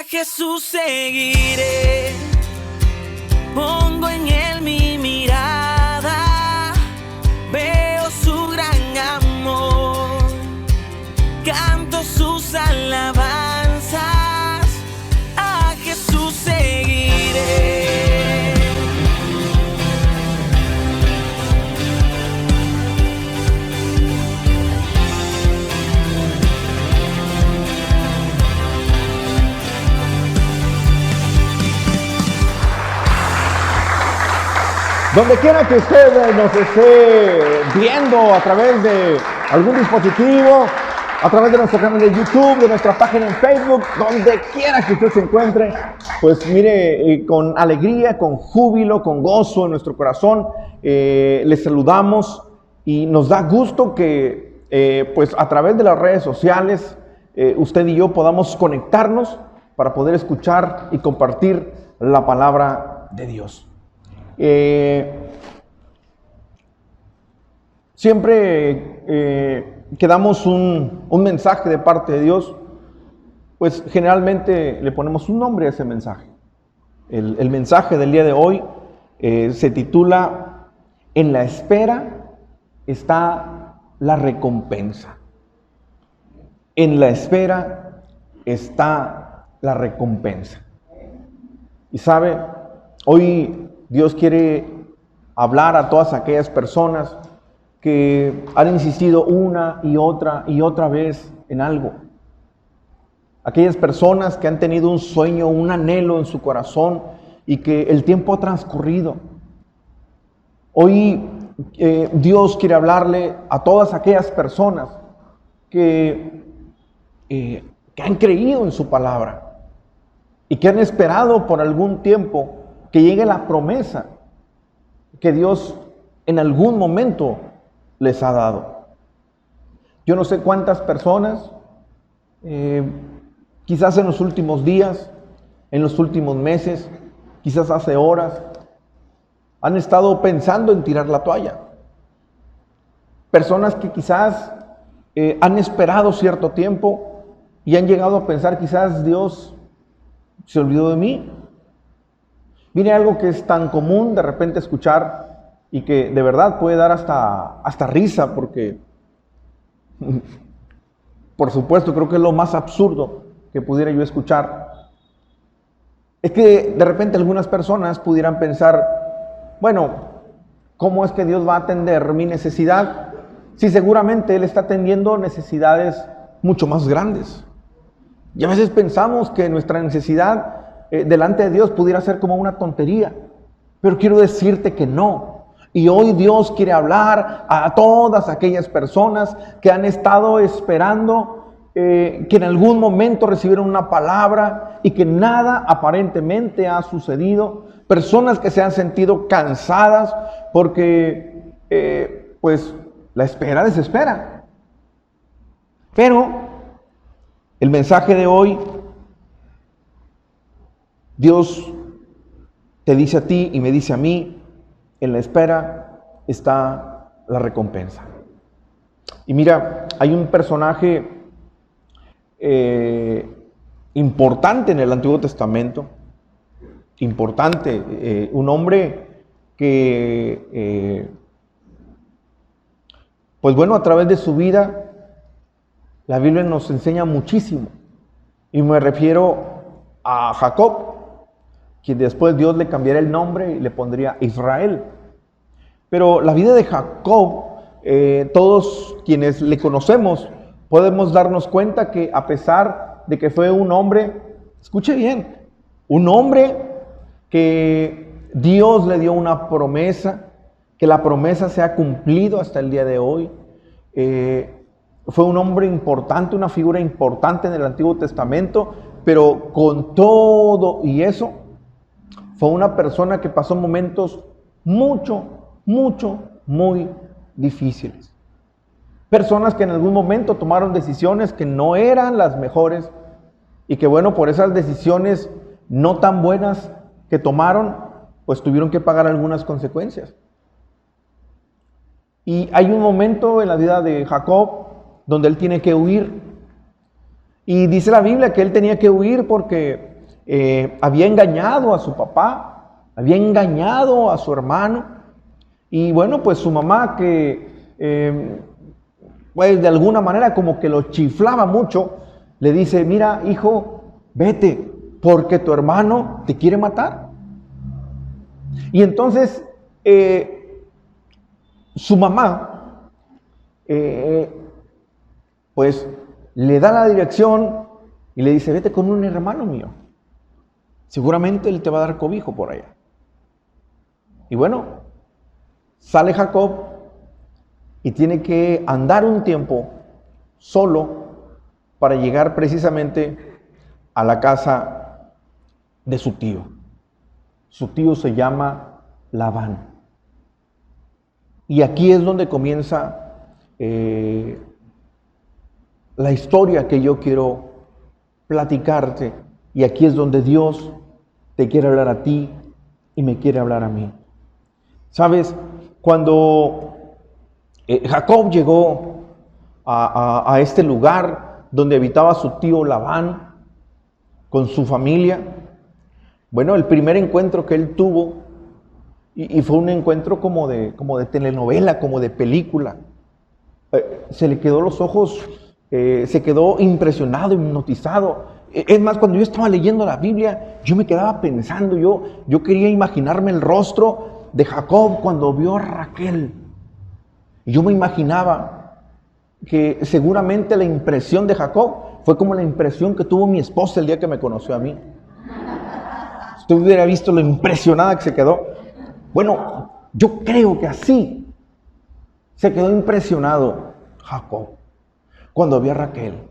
A Jesús seguiré, pongo en él mi mirada, veo su gran amor, canto sus alabanzas, a Jesús seguiré. Donde quiera que usted nos esté viendo a través de algún dispositivo, a través de nuestro canal de YouTube, de nuestra página en Facebook, donde quiera que usted se encuentre, pues mire, con alegría, con júbilo, con gozo en nuestro corazón, les saludamos y nos da gusto que pues a través de las redes sociales usted y yo podamos conectarnos para poder escuchar y compartir la palabra de Dios. Siempre que damos un mensaje de parte de Dios, pues generalmente le ponemos un nombre a ese mensaje. El mensaje del día de hoy se titula "En la espera está la recompensa". En la espera está la recompensa. Y sabe, hoy Dios quiere hablar a todas aquellas personas que han insistido una y otra vez en algo. Aquellas personas que han tenido un sueño, un anhelo en su corazón y que el tiempo ha transcurrido. Hoy Dios quiere hablarle a todas aquellas personas que han creído en su palabra y que han esperado por algún tiempo que llegue la promesa que Dios en algún momento les ha dado. Yo no sé cuántas personas, quizás en los últimos días, en los últimos meses, quizás hace horas, han estado pensando en tirar la toalla. Personas que quizás han esperado cierto tiempo y han llegado a pensar, quizás Dios se olvidó de mí. Viene algo que es tan común de repente escuchar y que de verdad puede dar hasta risa, porque por supuesto creo que es lo más absurdo que pudiera yo escuchar. Es que de repente algunas personas pudieran pensar, bueno, ¿cómo es que Dios va a atender mi necesidad si seguramente Él está atendiendo necesidades mucho más grandes? Y a veces pensamos que nuestra necesidad delante de Dios pudiera ser como una tontería, pero quiero decirte que no. Y hoy Dios quiere hablar a todas aquellas personas que han estado esperando que en algún momento recibieron una palabra y que nada aparentemente ha sucedido. Personas que se han sentido cansadas porque pues la espera desespera. Pero el mensaje de hoy, Dios te dice a ti y me dice a mí, en la espera está la recompensa. Y mira, hay un personaje importante en el Antiguo Testamento, importante, un hombre que, pues bueno, a través de su vida, la Biblia nos enseña muchísimo. Y me refiero a Jacob, quien después Dios le cambiaría el nombre y le pondría Israel. Pero la vida de Jacob, todos quienes le conocemos, podemos darnos cuenta que a pesar de que fue un hombre, escuche bien, un hombre que Dios le dio una promesa, que la promesa se ha cumplido hasta el día de hoy. Fue un hombre importante, una figura importante en el Antiguo Testamento, pero con todo y eso, fue una persona que pasó momentos muy difíciles. Personas que en algún momento tomaron decisiones que no eran las mejores y que bueno, por esas decisiones no tan buenas que tomaron, pues tuvieron que pagar algunas consecuencias. Y hay un momento en la vida de Jacob donde él tiene que huir. Y dice la Biblia que él tenía que huir porque había engañado a su papá, había engañado a su hermano. Y bueno, pues su mamá que pues de alguna manera como que lo chiflaba mucho, le dice, mira hijo, vete, porque tu hermano te quiere matar. Y entonces su mamá pues le da la dirección y le dice, vete con un hermano mío, seguramente él te va a dar cobijo por allá. Y bueno, sale Jacob y tiene que andar un tiempo solo para llegar precisamente a la casa de su tío. Su tío se llama Labán. Y aquí es donde comienza la historia que yo quiero platicarte. Y aquí es donde Dios te quiere hablar a ti y me quiere hablar a mí. ¿Sabes? Cuando Jacob llegó a este lugar donde habitaba su tío Labán con su familia, bueno, el primer encuentro que él tuvo, y fue un encuentro como de telenovela, como de película, se le quedó los ojos, se quedó impresionado, hipnotizado. Es más, cuando yo estaba leyendo la Biblia, yo me quedaba pensando, yo quería imaginarme el rostro de Jacob cuando vio a Raquel. Y yo me imaginaba que seguramente la impresión de Jacob fue como la impresión que tuvo mi esposa el día que me conoció a mí. Usted hubiera visto lo impresionada que se quedó. Bueno, yo creo que así se quedó impresionado Jacob cuando vio a Raquel.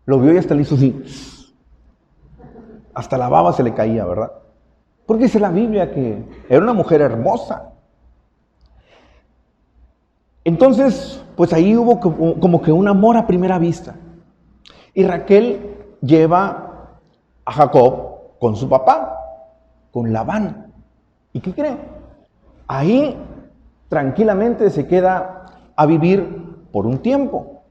Lo vio y hasta le hizo así. Hasta la baba se le caía, ¿verdad? Porque dice la Biblia que era una mujer hermosa. Entonces, pues ahí hubo como que un amor a primera vista. Y Raquel lleva a Jacob con su papá, con Labán. ¿Y qué cree? Ahí tranquilamente se queda a vivir por un tiempo.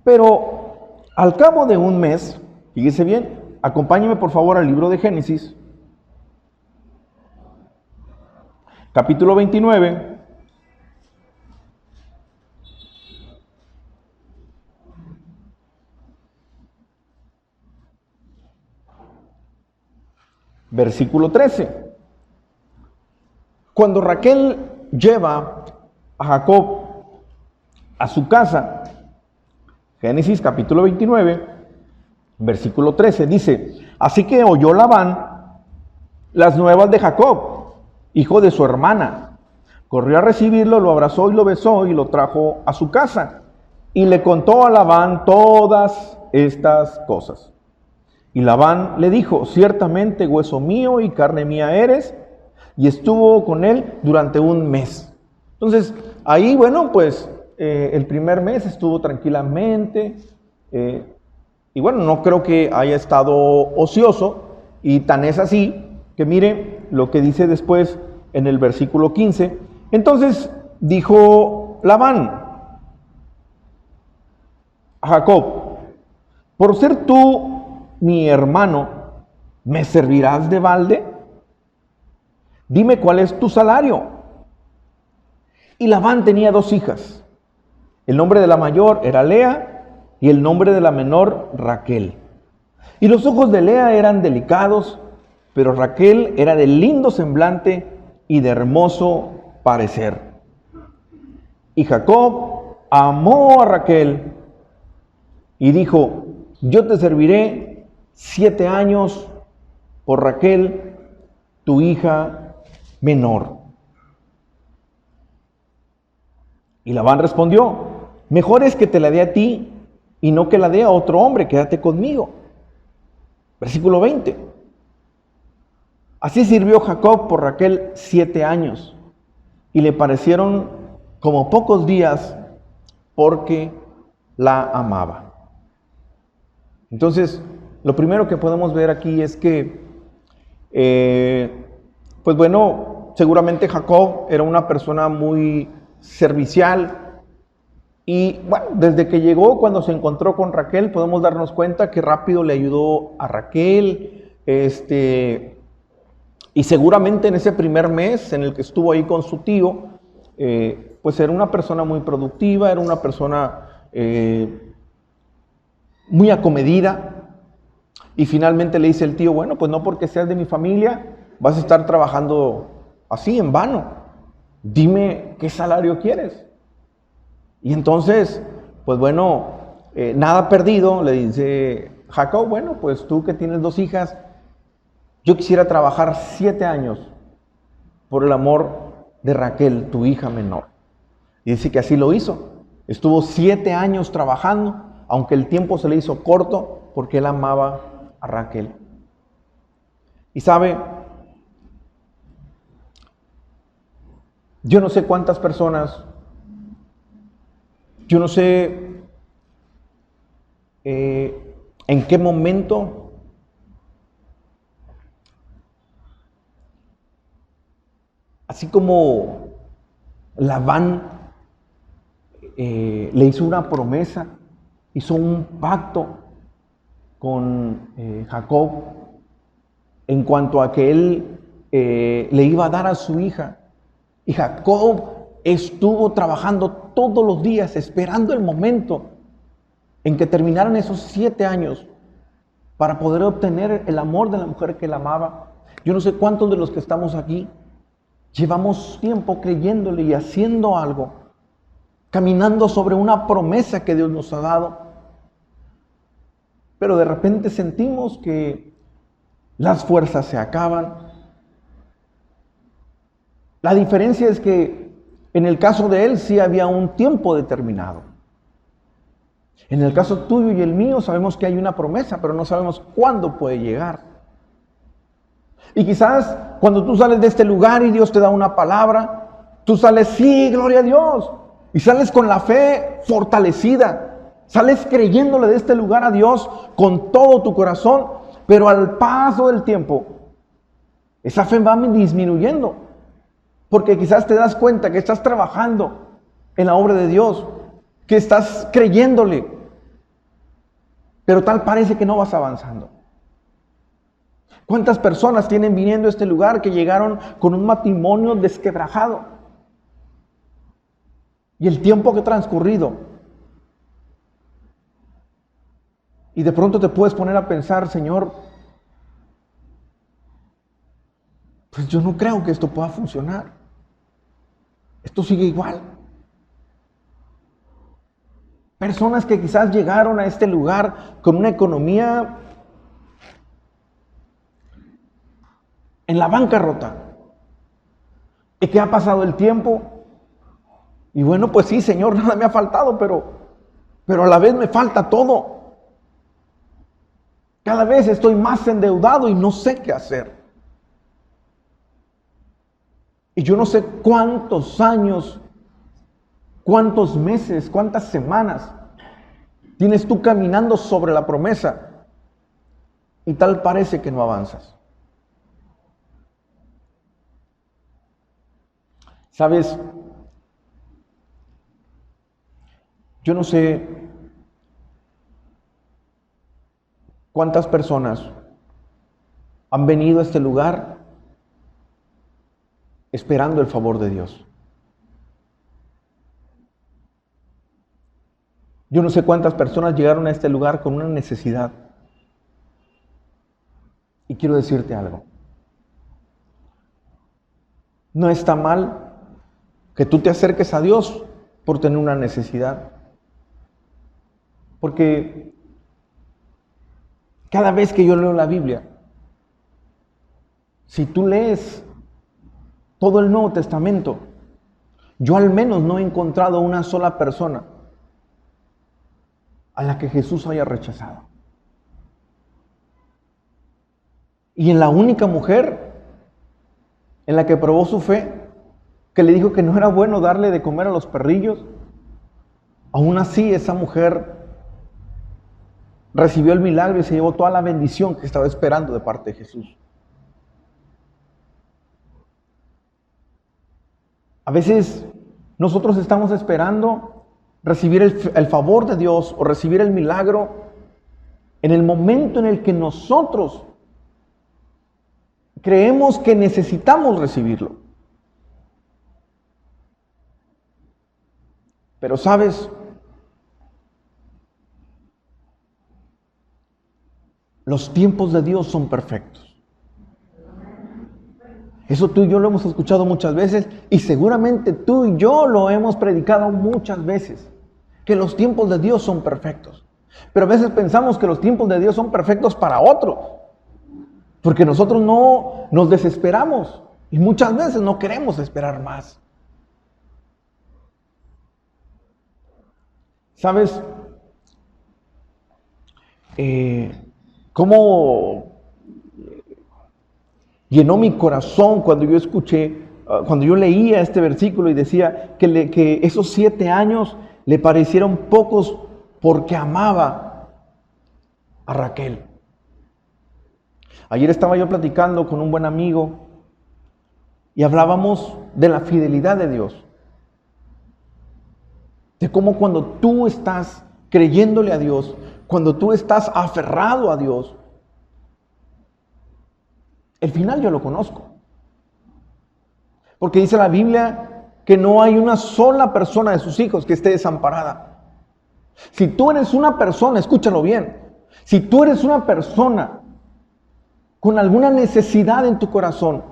Pero al cabo de un mes, fíjese bien, acompáñeme por favor al libro de Génesis, capítulo 29, versículo 13. Cuando Raquel lleva a Jacob a su casa, Génesis capítulo 29, versículo 13, dice, así que oyó Labán las nuevas de Jacob, hijo de su hermana. Corrió a recibirlo, lo abrazó y lo besó y lo trajo a su casa. Y le contó a Labán todas estas cosas. Y Labán le dijo, ciertamente hueso mío y carne mía eres. Y estuvo con él durante un mes. Entonces, ahí, bueno, pues el primer mes estuvo tranquilamente. Y bueno, no creo que haya estado ocioso. Y tan es así que mire lo que dice después en el versículo 15. Entonces dijo Labán a Jacob, por ser tú mi hermano, ¿me servirás de balde? Dime cuál es tu salario. Y Labán tenía 2 hijas. El nombre de la mayor era Lea y el nombre de la menor Raquel. Y los ojos de Lea eran delicados, pero Raquel era de lindo semblante y de hermoso parecer. Y Jacob amó a Raquel y dijo, yo te serviré 7 años por Raquel, tu hija menor. Y Labán respondió, mejor es que te la dé a ti y no que la dé a otro hombre, quédate conmigo. Versículo 20. Así sirvió Jacob por Raquel 7 años y le parecieron como pocos días porque la amaba. Entonces, lo primero que podemos ver aquí es que pues bueno, seguramente Jacob era una persona muy servicial, Y bueno, desde que llegó, cuando se encontró con Raquel, podemos darnos cuenta que rápido le ayudó a Raquel. Y seguramente en ese primer mes en el que estuvo ahí con su tío, pues era una persona muy productiva, era una persona muy acomedida. Y finalmente le dice el tío, bueno, pues no porque seas de mi familia vas a estar trabajando así en vano. Dime qué salario quieres. Y entonces, pues bueno, nada perdido, le dice Jacob, bueno, pues tú que tienes 2 hijas, yo quisiera trabajar 7 años por el amor de Raquel, tu hija menor. Y dice que así lo hizo. Estuvo 7 años trabajando, aunque el tiempo se le hizo corto, porque él amaba a Raquel. Y sabe, yo no sé cuántas personas, yo no sé en qué momento así como Labán le hizo una promesa, hizo un pacto con Jacob en cuanto a que él le iba a dar a su hija. Y Jacob estuvo trabajando todos los días esperando el momento en que terminaran esos 7 años para poder obtener el amor de la mujer que él amaba. Yo no sé cuántos de los que estamos aquí llevamos tiempo creyéndole y haciendo algo, caminando sobre una promesa que Dios nos ha dado, pero de repente sentimos que las fuerzas se acaban. La diferencia es que en el caso de él sí había un tiempo determinado. En el caso tuyo y el mío sabemos que hay una promesa, pero no sabemos cuándo puede llegar. Y quizás cuando tú sales de este lugar y Dios te da una palabra, tú sales, sí, gloria a Dios, y sales con la fe fortalecida, sales creyéndole de este lugar a Dios con todo tu corazón, pero al paso del tiempo, esa fe va disminuyendo, porque quizás te das cuenta que estás trabajando en la obra de Dios, que estás creyéndole, pero tal parece que no vas avanzando. ¿Cuántas personas tienen viniendo a este lugar que llegaron con un matrimonio desquebrajado? Y el tiempo que ha transcurrido. Y de pronto te puedes poner a pensar, Señor, pues yo no creo que esto pueda funcionar. Esto sigue igual. Personas que quizás llegaron a este lugar con una economía en la bancarrota, y que ha pasado el tiempo, y bueno, pues sí, Señor, nada me ha faltado, pero a la vez me falta todo. Cada vez estoy más endeudado y no sé qué hacer. Y yo no sé cuántos años, cuántos meses, cuántas semanas tienes tú caminando sobre la promesa, y tal parece que no avanzas. ¿Sabes? Yo no sé cuántas personas han venido a este lugar esperando el favor de Dios. Yo no sé cuántas personas llegaron a este lugar con una necesidad. Y quiero decirte algo. No está mal que tú te acerques a Dios por tener una necesidad. Porque cada vez que yo leo la Biblia, si tú lees todo el Nuevo Testamento, yo al menos no he encontrado una sola persona a la que Jesús haya rechazado. Y en la única mujer en la que probó su fe, que le dijo que no era bueno darle de comer a los perrillos, aún así esa mujer recibió el milagro y se llevó toda la bendición que estaba esperando de parte de Jesús. A veces nosotros estamos esperando recibir el favor de Dios o recibir el milagro en el momento en el que nosotros creemos que necesitamos recibirlo. Pero ¿sabes? Los tiempos de Dios son perfectos. Eso tú y yo lo hemos escuchado muchas veces y seguramente tú y yo lo hemos predicado muchas veces, que los tiempos de Dios son perfectos. Pero a veces pensamos que los tiempos de Dios son perfectos para otros, porque nosotros no nos desesperamos y muchas veces no queremos esperar más. ¿Sabes? ¿Cómo llenó mi corazón cuando yo escuché, cuando yo leía este versículo y decía que esos 7 años le parecieron pocos porque amaba a Raquel? Ayer estaba yo platicando con un buen amigo y hablábamos de la fidelidad de Dios. De cómo cuando tú estás creyéndole a Dios, cuando tú estás aferrado a Dios, el final yo lo conozco. Porque dice la Biblia que no hay una sola persona de sus hijos que esté desamparada. Si tú eres una persona, escúchalo bien, si tú eres una persona con alguna necesidad en tu corazón,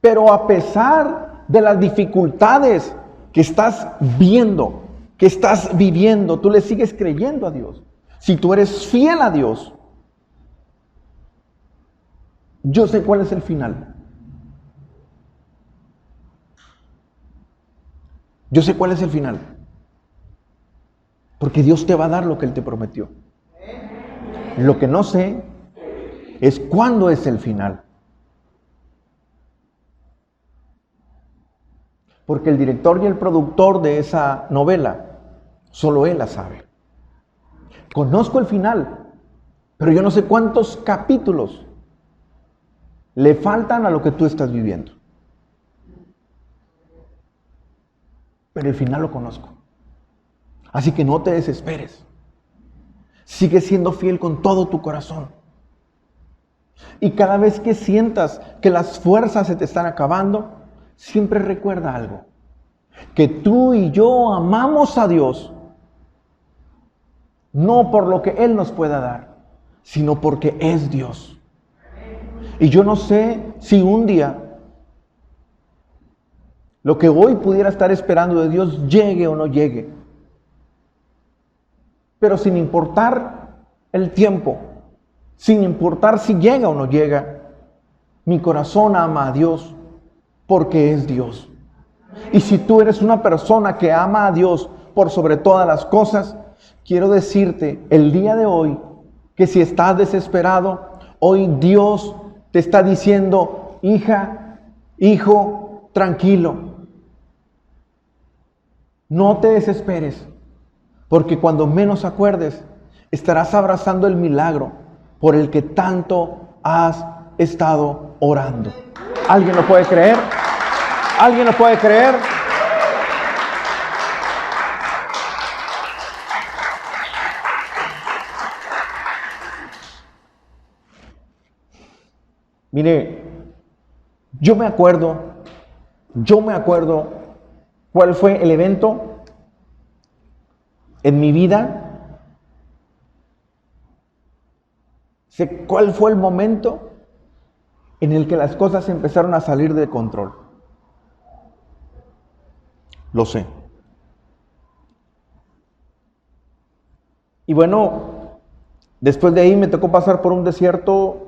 pero a pesar de las dificultades que estás viendo, que estás viviendo, tú le sigues creyendo a Dios. Si tú eres fiel a Dios, yo sé cuál es el final. Yo sé cuál es el final. Porque Dios te va a dar lo que Él te prometió. Lo que no sé es cuándo es el final. Porque el director y el productor de esa novela, solo él la sabe. Conozco el final, pero yo no sé cuántos capítulos le faltan a lo que tú estás viviendo. Pero el final lo conozco. Así que no te desesperes. Sigue siendo fiel con todo tu corazón. Y cada vez que sientas que las fuerzas se te están acabando, siempre recuerda algo. Que tú y yo amamos a Dios. No por lo que Él nos pueda dar, sino porque es Dios. Y yo no sé si un día lo que hoy pudiera estar esperando de Dios llegue o no llegue. Pero sin importar el tiempo, sin importar si llega o no llega, mi corazón ama a Dios porque es Dios. Y si tú eres una persona que ama a Dios por sobre todas las cosas, quiero decirte el día de hoy que si estás desesperado, hoy Dios te está diciendo, hija, hijo, tranquilo. No te desesperes, porque cuando menos acuerdes, estarás abrazando el milagro por el que tanto has estado orando. ¿Alguien lo puede creer? ¿Alguien lo puede creer? Mire, yo me acuerdo cuál fue el evento en mi vida. Sé cuál fue el momento en el que las cosas empezaron a salir de control. Lo sé. Y bueno, después de ahí me tocó pasar por un desierto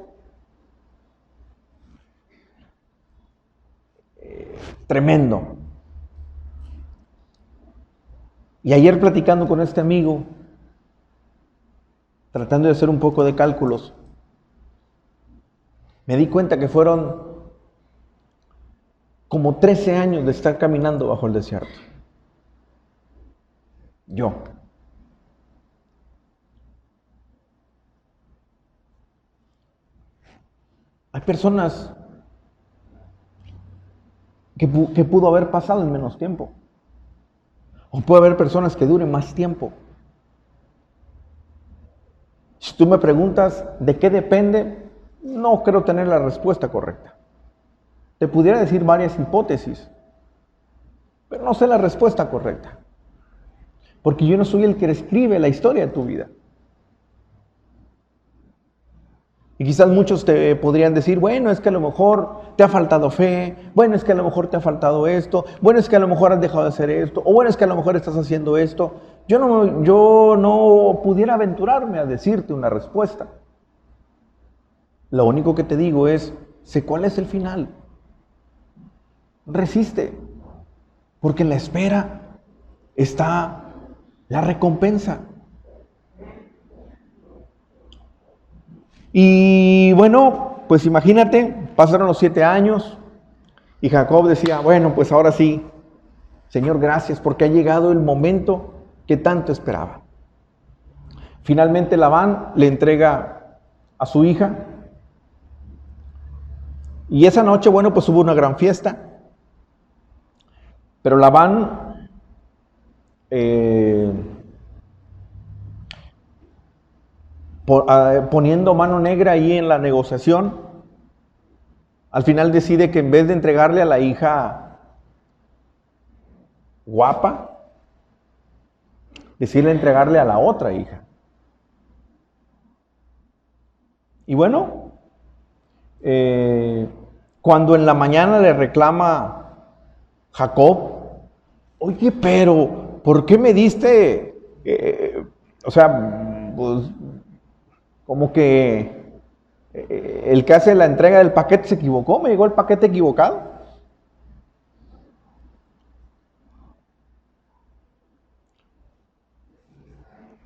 tremendo. Y ayer platicando con este amigo, tratando de hacer un poco de cálculos, me di cuenta que fueron como 13 años de estar caminando bajo el desierto. Yo. Hay personas que pudo haber pasado en menos tiempo. O puede haber personas que duren más tiempo. Si tú me preguntas de qué depende, no creo tener la respuesta correcta. Te pudiera decir varias hipótesis, pero no sé la respuesta correcta. Porque yo no soy el que escribe la historia de tu vida. Y quizás muchos te podrían decir, bueno, es que a lo mejor te ha faltado fe, bueno, es que a lo mejor te ha faltado esto, bueno, es que a lo mejor has dejado de hacer esto, o bueno, es que a lo mejor estás haciendo esto. Yo no pudiera aventurarme a decirte una respuesta. Lo único que te digo es, sé cuál es el final. Resiste, porque en la espera está la recompensa. Y bueno, pues imagínate, pasaron los 7 años y Jacob decía, bueno, pues ahora sí, Señor, gracias porque ha llegado el momento que tanto esperaba. Finalmente Labán le entrega a su hija y esa noche, bueno, pues hubo una gran fiesta, pero Labán poniendo mano negra ahí en la negociación, al final decide que en vez de entregarle a la hija guapa, decide entregarle a la otra hija. Y bueno, cuando en la mañana le reclama Jacob, oye, pero ¿por qué me diste? Pues como que el que hace la entrega del paquete se equivocó, me llegó el paquete equivocado.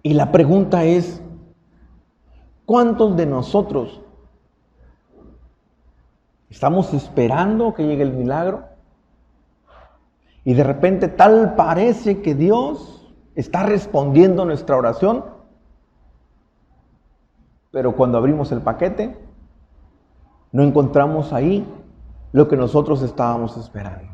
Y la pregunta es, ¿cuántos de nosotros estamos esperando que llegue el milagro? Y de repente tal parece que Dios está respondiendo nuestra oración, pero cuando abrimos el paquete, no encontramos ahí lo que nosotros estábamos esperando.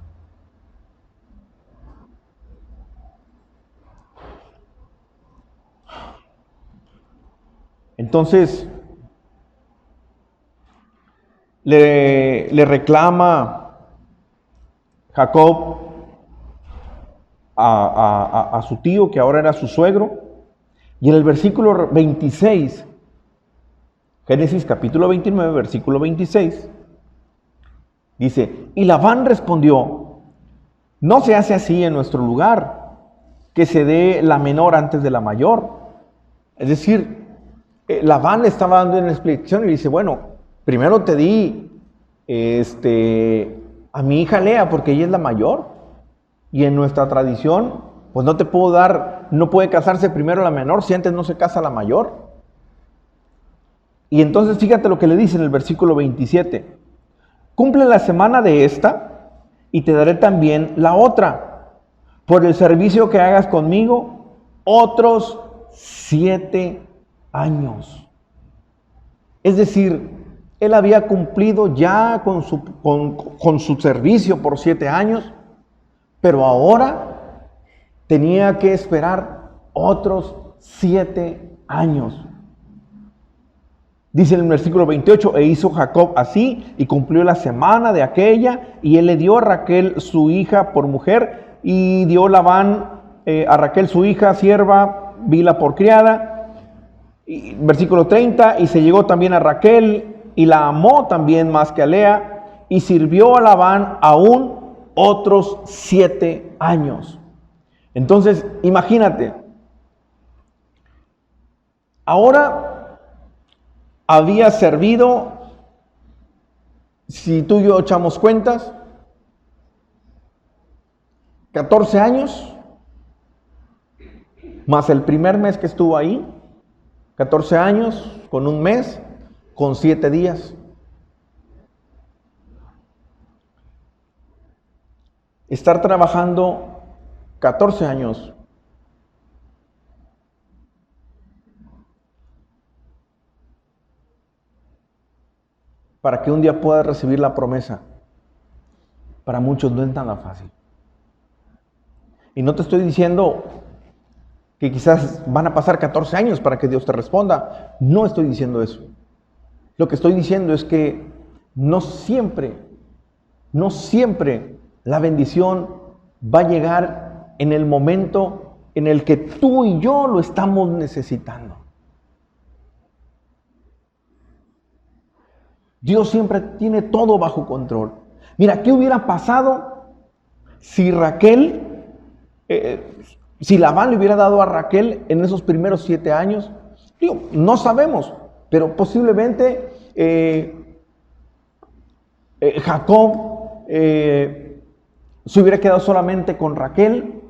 Entonces, le reclama Jacob a su tío, que ahora era su suegro, y en el versículo 26, Génesis capítulo 29, versículo 26, dice, y Labán respondió, no se hace así en nuestro lugar, que se dé la menor antes de la mayor. Es decir, Labán le estaba dando una explicación y dice, bueno, primero te di a mi hija Lea porque ella es la mayor, y en nuestra tradición, pues no te puedo dar, no puede casarse primero la menor si antes no se casa la mayor. Y entonces fíjate lo que le dice en el versículo 27. Cumple la semana de esta y te daré también la otra. Por el servicio que hagas conmigo, otros 7 años. Es decir, él había cumplido ya con su servicio por 7 años, pero ahora tenía que esperar otros 7 años. Dice en el versículo 28, e hizo Jacob así, y cumplió la semana de aquella, y él le dio a Raquel su hija por mujer, y dio Labán a Raquel su hija, sierva, Bila por criada. Y, versículo 30, y se llegó también a Raquel, y la amó también más que a Lea, y sirvió a Labán aún otros 7 años. Entonces, imagínate, ahora había servido, si tú y yo echamos cuentas, 14 años, más el primer mes que estuvo ahí, 14 años con un mes, con 7 días. Estar trabajando 14 años para que un día puedas recibir la promesa, para muchos no es nada fácil. Y no te estoy diciendo que quizás van a pasar 14 años para que Dios te responda. No estoy diciendo eso. Lo que estoy diciendo es que no siempre la bendición va a llegar en el momento en el que tú y yo lo estamos necesitando. Dios siempre tiene todo bajo control. Mira, ¿qué hubiera pasado si si Labán le hubiera dado a Raquel en esos primeros 7 años? Digo, no sabemos, pero posiblemente Jacob se hubiera quedado solamente con Raquel.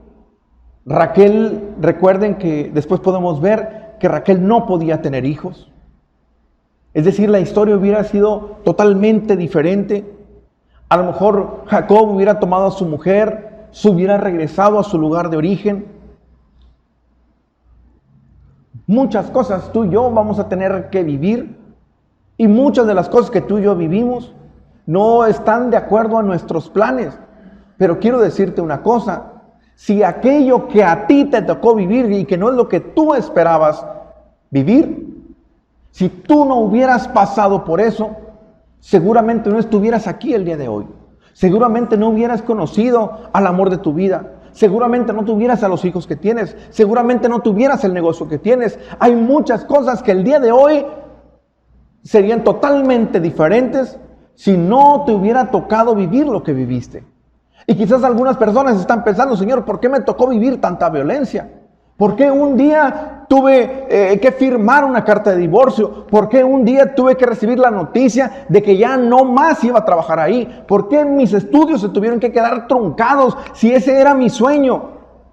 Raquel, recuerden que después podemos ver que Raquel no podía tener hijos. Es decir, la historia hubiera sido totalmente diferente. A lo mejor Jacob hubiera tomado a su mujer, se hubiera regresado a su lugar de origen. Muchas cosas tú y yo vamos a tener que vivir, y muchas de las cosas que tú y yo vivimos no están de acuerdo a nuestros planes. Pero quiero decirte una cosa: si aquello que a ti te tocó vivir y que no es lo que tú esperabas vivir, si tú no hubieras pasado por eso, seguramente no estuvieras aquí el día de hoy. Seguramente no hubieras conocido al amor de tu vida. Seguramente no tuvieras a los hijos que tienes. Seguramente no tuvieras el negocio que tienes. Hay muchas cosas que el día de hoy serían totalmente diferentes si no te hubiera tocado vivir lo que viviste. Y quizás algunas personas están pensando: Señor, ¿por qué me tocó vivir tanta violencia? ¿Por qué un día tuve que firmar una carta de divorcio? ¿Por qué un día tuve que recibir la noticia de que ya no más iba a trabajar ahí? ¿Por qué mis estudios se tuvieron que quedar truncados si ese era mi sueño?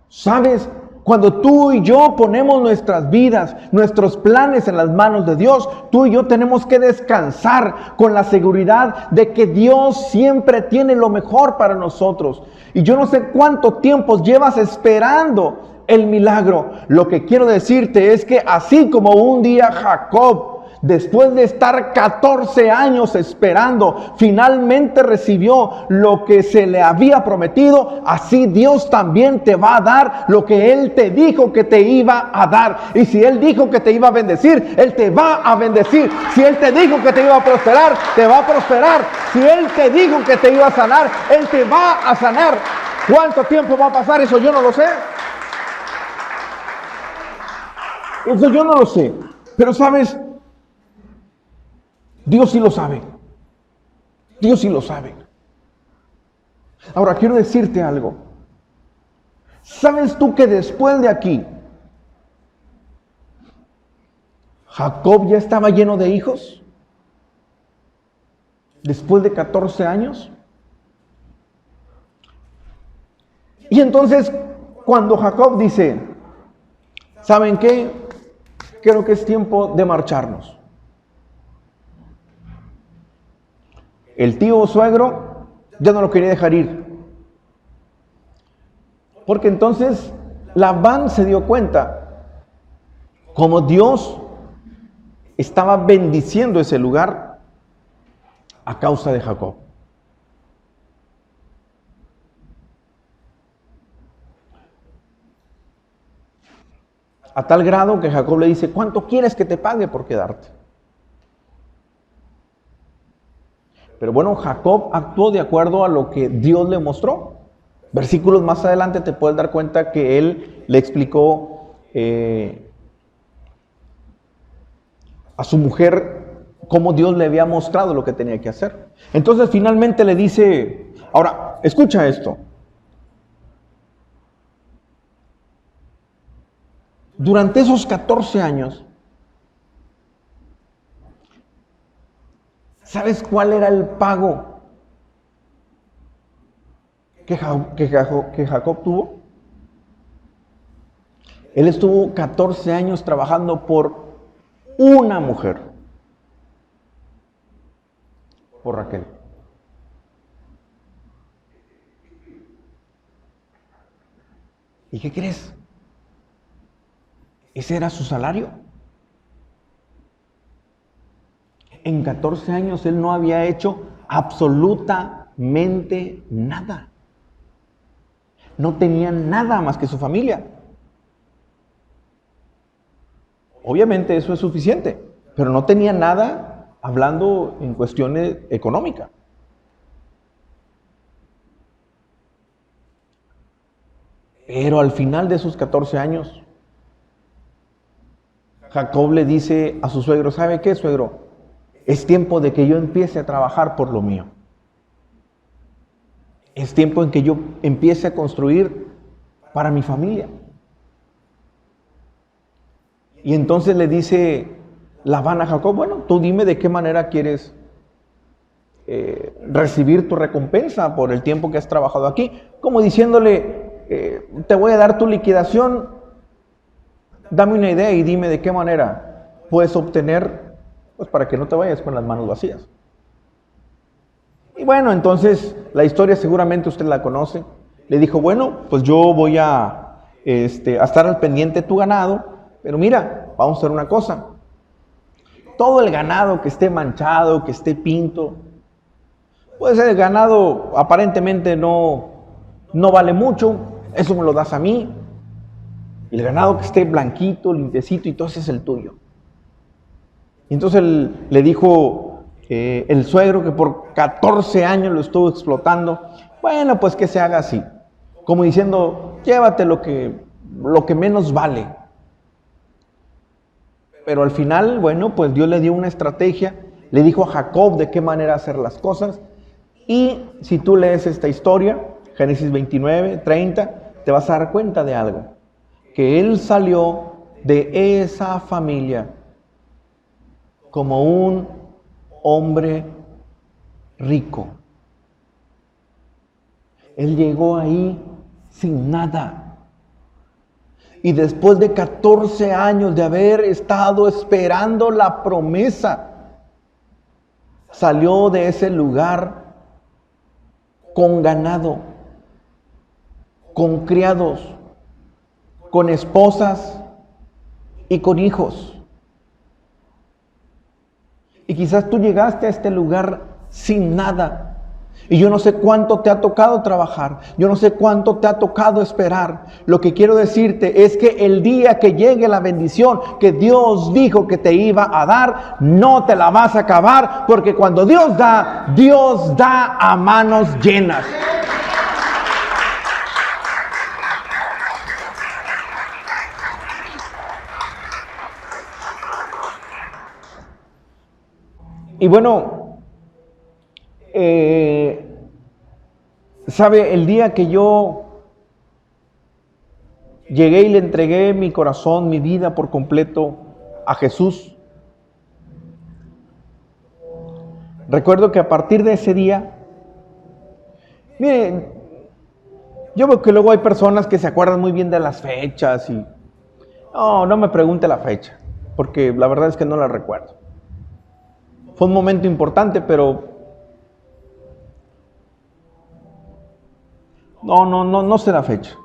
¿Sabes? Cuando tú y yo ponemos nuestras vidas, nuestros planes en las manos de Dios, tú y yo tenemos que descansar con la seguridad de que Dios siempre tiene lo mejor para nosotros. Y yo no sé cuánto tiempo llevas esperando el milagro. Lo que quiero decirte es que así como un día Jacob, después de estar 14 años esperando, finalmente recibió lo que se le había prometido, así Dios también te va a dar lo que Él te dijo que te iba a dar. Y si Él dijo que te iba a bendecir, Él te va a bendecir. Si Él te dijo que te iba a prosperar, te va a prosperar. Si Él te dijo que te iba a sanar, Él te va a sanar. ¿Cuánto tiempo va a pasar? Eso yo no lo sé. Eso yo no lo sé. Pero sabes, Dios sí lo sabe. Dios sí lo sabe. Ahora quiero decirte algo. ¿Sabes tú que después de aquí, Jacob ya estaba lleno de hijos? Después de 14 años. Y entonces, cuando Jacob dice: ¿saben qué? Creo que es tiempo de marcharnos. El tío o suegro ya no lo quería dejar ir. Porque entonces Labán se dio cuenta cómo Dios estaba bendiciendo ese lugar a causa de Jacob. A tal grado que Jacob le dice: ¿cuánto quieres que te pague por quedarte? Pero bueno, Jacob actuó de acuerdo a lo que Dios le mostró. Versículos más adelante te puedes dar cuenta que él le explicó a su mujer cómo Dios le había mostrado lo que tenía que hacer. Entonces finalmente le dice: ahora, escucha esto. Durante esos 14 años, ¿sabes cuál era el pago que Jacob tuvo? Él estuvo 14 años trabajando por una mujer, por Raquel. ¿Y qué crees? Ese era su salario. En 14 años él no había hecho absolutamente nada. no tenían nada más que su familia. Obviamente eso es suficiente, pero no tenían nada hablando en cuestiones económicas. Pero al final de sus 14 años, Jacob le dice a su suegro, ¿sabe qué, suegro? Es tiempo de que yo empiece a trabajar por lo mío. Es tiempo en que yo empiece a construir para mi familia. Y entonces le dice Labán a Jacob, bueno, tú dime de qué manera quieres recibir tu recompensa por el tiempo que has trabajado aquí. Como diciéndole, te voy a dar tu liquidación, dame una idea y dime de qué manera puedes obtener, pues para que no te vayas con las manos vacías. Y bueno, entonces la historia seguramente usted la conoce. Le dijo, bueno, pues yo voy a estar al pendiente de tu ganado, pero mira, vamos a hacer una cosa. Todo el ganado que esté manchado, que esté pinto, pues el ganado aparentemente no vale mucho, eso me lo das a mí. Y el ganado que esté blanquito, limpiecito y todo ese es el tuyo. Y entonces le dijo el suegro que por 14 años lo estuvo explotando. Bueno, pues que se haga así. Como diciendo, llévate lo que menos vale. Pero al final, bueno, pues Dios le dio una estrategia. Le dijo a Jacob de qué manera hacer las cosas. Y si tú lees esta historia, Génesis 29, 30, te vas a dar cuenta de algo. Que él salió de esa familia como un hombre rico. Él llegó ahí sin nada. Y después de 14 años de haber estado esperando la promesa, salió de ese lugar con ganado, con criados, con esposas y con hijos. Y quizás tú llegaste a este lugar sin nada. Y yo no sé cuánto te ha tocado trabajar. Yo no sé cuánto te ha tocado esperar. Lo que quiero decirte es que el día que llegue la bendición que Dios dijo que te iba a dar, no te la vas a acabar. Porque cuando Dios da a manos llenas. Y bueno, sabe, el día que yo llegué y le entregué mi corazón, mi vida por completo a Jesús, recuerdo que a partir de ese día, miren, yo veo que luego hay personas que se acuerdan muy bien de las fechas y no me pregunte la fecha, porque la verdad es que no la recuerdo. Fue un momento importante, pero no sé la fecha.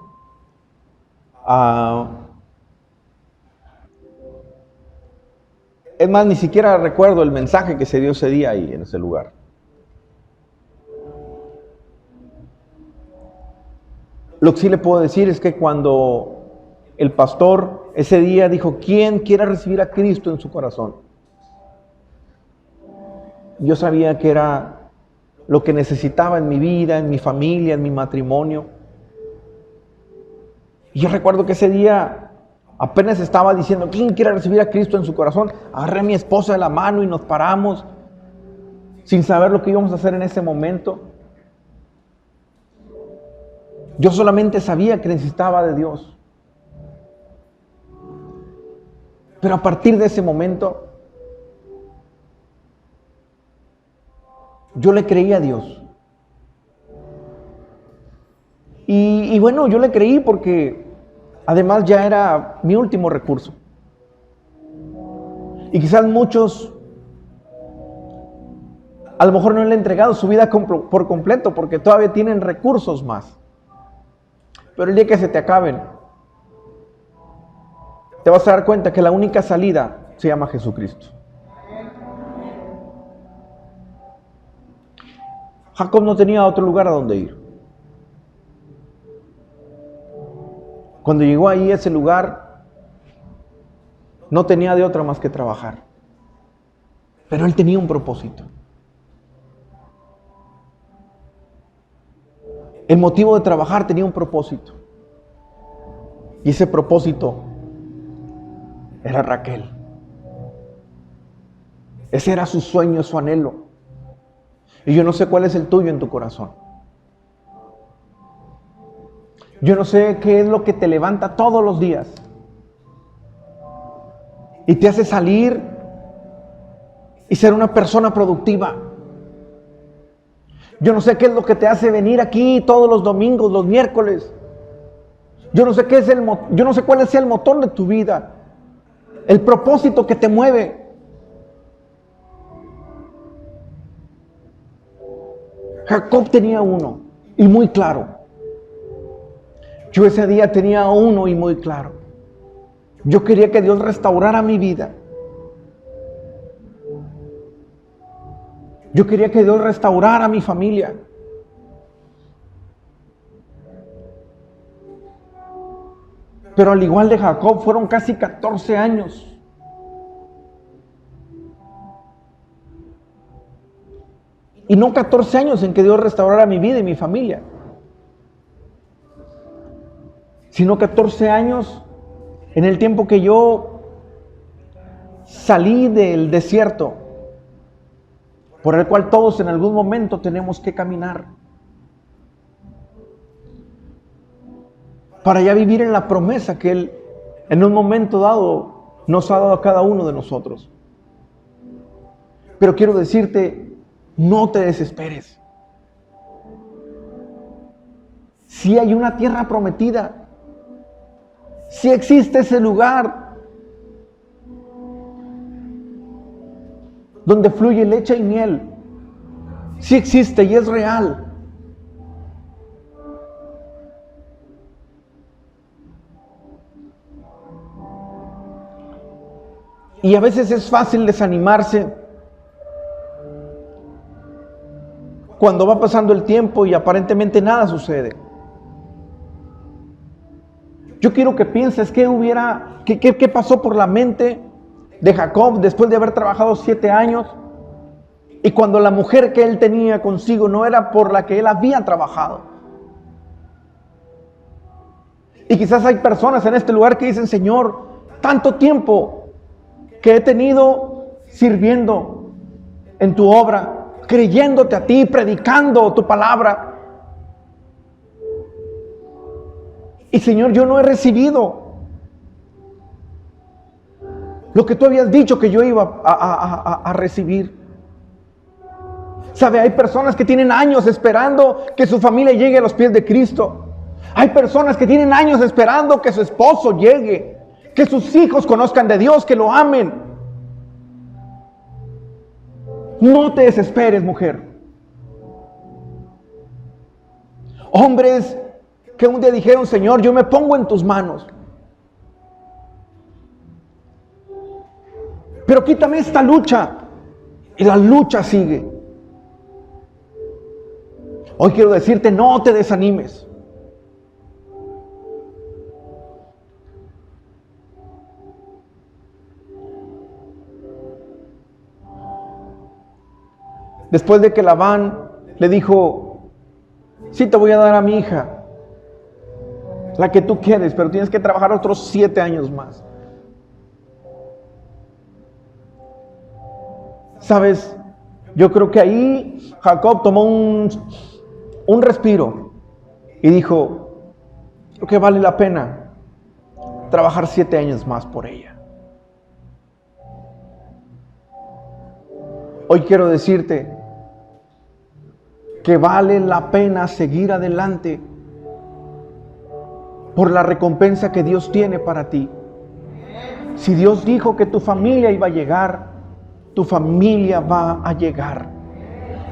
Es más, ni siquiera recuerdo el mensaje que se dio ese día ahí en ese lugar. Lo que sí le puedo decir es que cuando el pastor ese día dijo, ¿quién quiere recibir a Cristo en su corazón? Yo sabía que era lo que necesitaba en mi vida, en mi familia, en mi matrimonio. Y yo recuerdo que ese día apenas estaba diciendo, ¿quién quiere recibir a Cristo en su corazón? Agarré a mi esposa de la mano y nos paramos sin saber lo que íbamos a hacer en ese momento. Yo solamente sabía que necesitaba de Dios. Pero a partir de ese momento, yo le creí a Dios. Y bueno, yo le creí porque además ya era mi último recurso. Y quizás muchos a lo mejor no le han entregado su vida por completo porque todavía tienen recursos más. Pero el día que se te acaben, te vas a dar cuenta que la única salida se llama Jesucristo. Jacob no tenía otro lugar a donde ir. Cuando llegó ahí a ese lugar, no tenía de otra más que trabajar. Pero él tenía un propósito. El motivo de trabajar tenía un propósito. Y ese propósito era Raquel. Ese era su sueño, su anhelo. Y yo no sé cuál es el tuyo en tu corazón. Yo no sé qué es lo que te levanta todos los días y te hace salir y ser una persona productiva. Yo no sé qué es lo que te hace venir aquí todos los domingos, los miércoles. Yo no sé yo no sé cuál es el motor de tu vida, el propósito que te mueve. Jacob tenía uno y muy claro. Yo ese día tenía uno y muy claro. Yo quería que Dios restaurara mi vida. Yo quería que Dios restaurara mi familia. Pero al igual de Jacob, fueron casi 14 años. Y no 14 años en que Dios restaurara mi vida y mi familia, sino 14 años en el tiempo que yo salí del desierto, por el cual todos en algún momento tenemos que caminar, para ya vivir en la promesa que Él en un momento dado nos ha dado a cada uno de nosotros. Pero quiero decirte, no te desesperes. Si hay una tierra prometida, si existe ese lugar donde fluye leche y miel, si existe y es real. Y a veces es fácil desanimarse cuando va pasando el tiempo y aparentemente nada sucede. Yo quiero que pienses qué pasó por la mente de Jacob después de haber trabajado 7 años, y cuando la mujer que él tenía consigo no era por la que él había trabajado. Y quizás hay personas en este lugar que dicen: Señor, tanto tiempo que he tenido sirviendo en tu obra, creyéndote a ti, predicando tu palabra. Y Señor, yo no he recibido lo que tú habías dicho que yo iba a recibir. ¿Sabe? Hay personas que tienen años esperando que su familia llegue a los pies de Cristo. Hay personas que tienen años esperando que su esposo llegue, que sus hijos conozcan de Dios, que lo amen. No te desesperes, mujer. Hombres que un día dijeron: Señor, yo me pongo en tus manos, pero quítame esta lucha. Y la lucha sigue. Hoy quiero decirte: no te desanimes. Después de que Labán le dijo: sí, te voy a dar a mi hija, la que tú quieres, pero tienes que trabajar otros 7 años más. ¿Sabes? Yo creo que ahí Jacob tomó un respiro y dijo: creo que vale la pena trabajar 7 años más por ella. Hoy quiero decirte que vale la pena seguir adelante por la recompensa que Dios tiene para ti. Si Dios dijo que tu familia iba a llegar, tu familia va a llegar.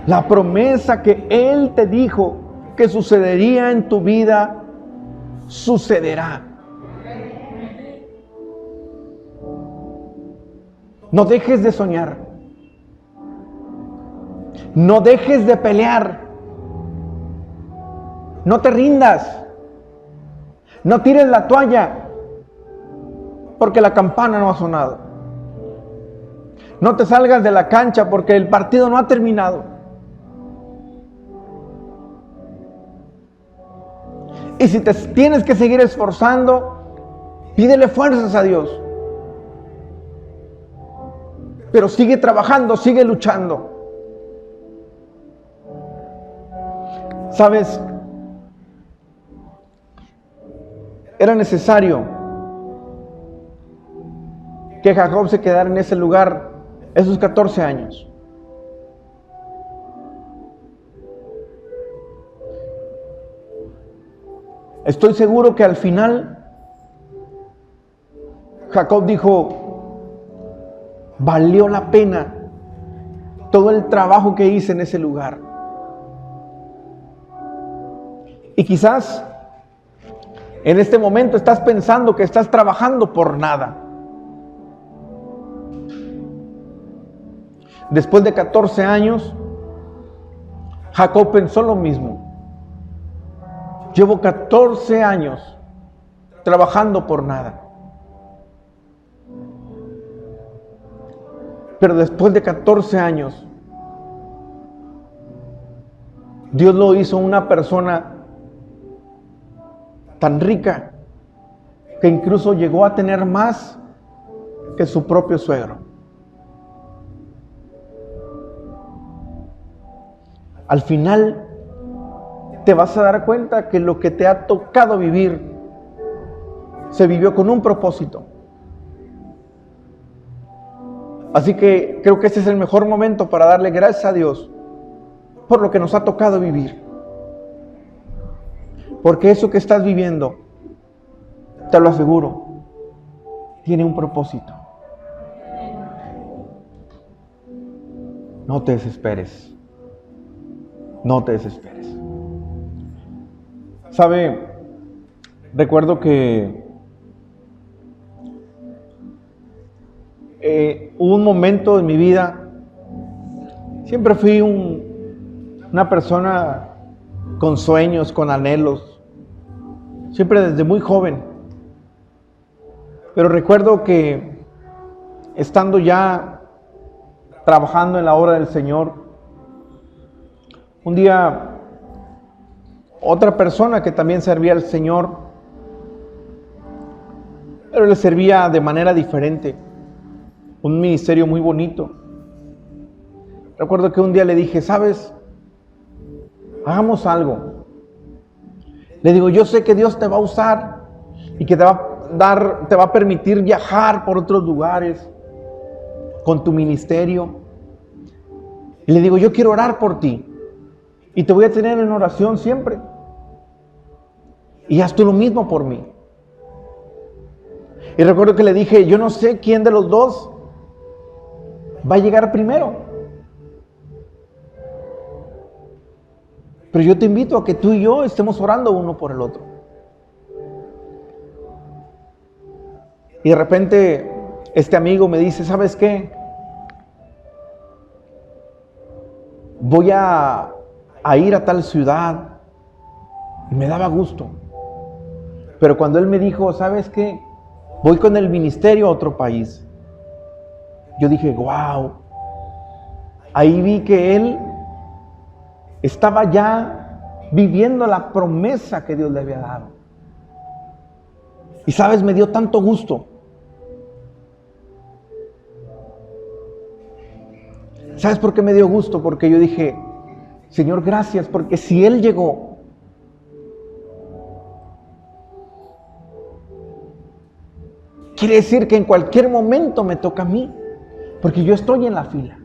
La promesa que Él te dijo que sucedería en tu vida, sucederá. No dejes de soñar. No dejes de pelear. No te rindas. No tires la toalla porque la campana no ha sonado. No te salgas de la cancha porque el partido no ha terminado. Y si te tienes que seguir esforzando, pídele fuerzas a Dios. Pero sigue trabajando, sigue luchando. ¿Sabes? Era necesario que Jacob se quedara en ese lugar esos 14 años. Estoy seguro que al final Jacob dijo, valió la pena todo el trabajo que hice en ese lugar. Y quizás en este momento estás pensando que estás trabajando por nada. Después de 14 años, Jacob pensó lo mismo. Llevo 14 años trabajando por nada. Pero después de 14 años, Dios lo hizo una persona tan rica que incluso llegó a tener más que su propio suegro. Al final te vas a dar cuenta que lo que te ha tocado vivir se vivió con un propósito. Así que creo que este es el mejor momento para darle gracias a Dios por lo que nos ha tocado vivir. Porque eso que estás viviendo, te lo aseguro, tiene un propósito. No te desesperes. No te desesperes. ¿Sabe? Recuerdo que hubo un momento en mi vida, siempre fui una persona con sueños, con anhelos, siempre desde muy joven. Pero recuerdo que estando ya trabajando en la obra del Señor, un día otra persona que también servía al Señor, pero le servía de manera diferente, un ministerio muy bonito. Recuerdo que un día le dije, ¿sabes? Hagamos algo. Le digo, yo sé que Dios te va a usar y que te va a permitir viajar por otros lugares con tu ministerio. Y le digo, yo quiero orar por ti y te voy a tener en oración siempre. Y haz tú lo mismo por mí. Y recuerdo que le dije, yo no sé quién de los dos va a llegar primero, pero yo te invito a que tú y yo estemos orando uno por el otro. Y de repente este amigo me dice, ¿sabes qué? Voy a ir a tal ciudad. Y me daba gusto. Pero cuando él me dijo, ¿sabes qué? Voy con el ministerio a otro país. Yo dije, wow. Ahí vi que él estaba ya viviendo la promesa que Dios le había dado. Y sabes, me dio tanto gusto. ¿Sabes por qué me dio gusto? Porque yo dije, Señor, gracias, porque si él llegó, quiere decir que en cualquier momento me toca a mí, porque yo estoy en la fila.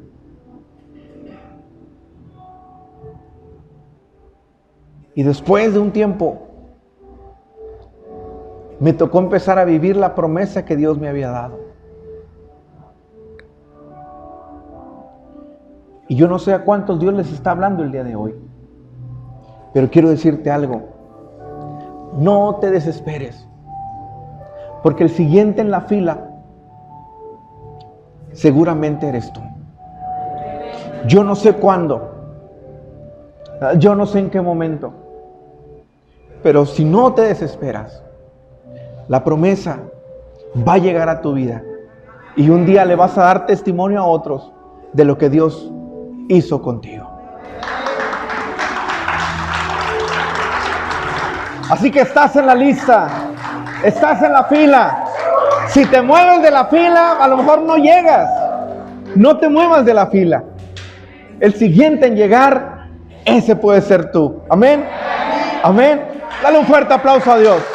Y después de un tiempo, me tocó empezar a vivir la promesa que Dios me había dado. Y yo no sé a cuántos Dios les está hablando el día de hoy, pero quiero decirte algo. No te desesperes, porque el siguiente en la fila seguramente eres tú. Yo no sé cuándo, yo no sé en qué momento, pero si no te desesperas, la promesa va a llegar a tu vida. Y un día le vas a dar testimonio a otros de lo que Dios hizo contigo. Así que estás en la lista, estás en la fila. Si te mueves de la fila, a lo mejor no llegas. No te muevas de la fila. El siguiente en llegar, ese puede ser tú. Amén. Amén. Dale un fuerte aplauso a Dios.